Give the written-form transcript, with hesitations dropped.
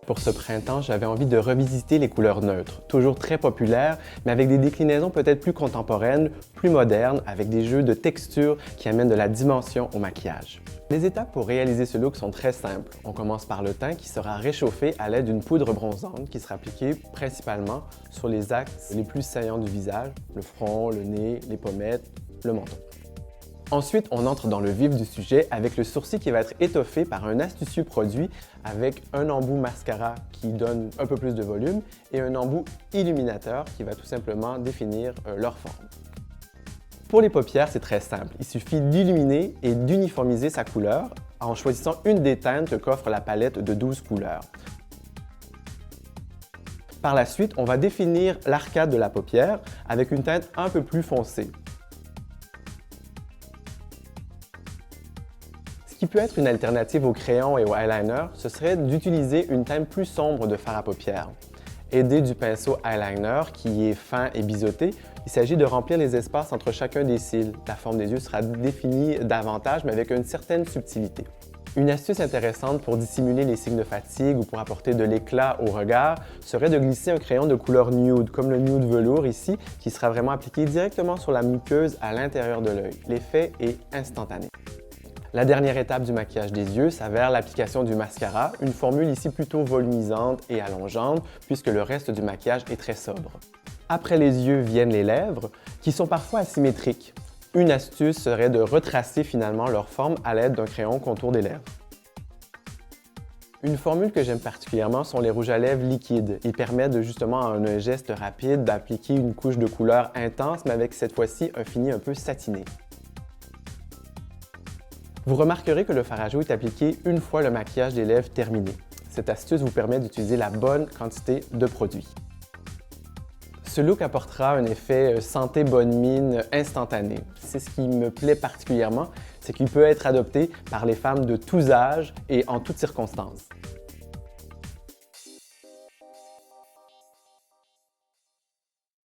Pour ce printemps, j'avais envie de revisiter les couleurs neutres, toujours très populaires, mais avec des déclinaisons peut-être plus contemporaines, plus modernes, avec des jeux de textures qui amènent de la dimension au maquillage. Les étapes pour réaliser ce look sont très simples. On commence par le teint qui sera réchauffé à l'aide d'une poudre bronzante qui sera appliquée principalement sur les axes les plus saillants du visage, le front, le nez, les pommettes, le menton. Ensuite, on entre dans le vif du sujet avec le sourcil qui va être étoffé par un astucieux produit avec un embout mascara qui donne un peu plus de volume et un embout illuminateur qui va tout simplement définir leur forme. Pour les paupières, c'est très simple. Il suffit d'illuminer et d'uniformiser sa couleur en choisissant une des teintes qu'offre la palette de 12 couleurs. Par la suite, on va définir l'arcade de la paupière avec une teinte un peu plus foncée. Ce qui peut être une alternative au crayon et au eyeliner, ce serait d'utiliser une teinte plus sombre de fard à paupières. Aidé du pinceau eyeliner qui est fin et biseauté, il s'agit de remplir les espaces entre chacun des cils. La forme des yeux sera définie davantage, mais avec une certaine subtilité. Une astuce intéressante pour dissimuler les signes de fatigue ou pour apporter de l'éclat au regard serait de glisser un crayon de couleur nude, comme le nude velours ici, qui sera vraiment appliqué directement sur la muqueuse à l'intérieur de l'œil. L'effet est instantané. La dernière étape du maquillage des yeux s'avère l'application du mascara, une formule ici plutôt volumisante et allongeante puisque le reste du maquillage est très sobre. Après les yeux viennent les lèvres, qui sont parfois asymétriques. Une astuce serait de retracer finalement leur forme à l'aide d'un crayon contour des lèvres. Une formule que j'aime particulièrement sont les rouges à lèvres liquides. Ils permettent justement en un geste rapide d'appliquer une couche de couleur intense mais avec cette fois-ci un fini un peu satiné. Vous remarquerez que le fard à joues est appliqué une fois le maquillage des lèvres terminé. Cette astuce vous permet d'utiliser la bonne quantité de produit. Ce look apportera un effet santé bonne mine instantané. C'est ce qui me plaît particulièrement, c'est qu'il peut être adopté par les femmes de tous âges et en toutes circonstances.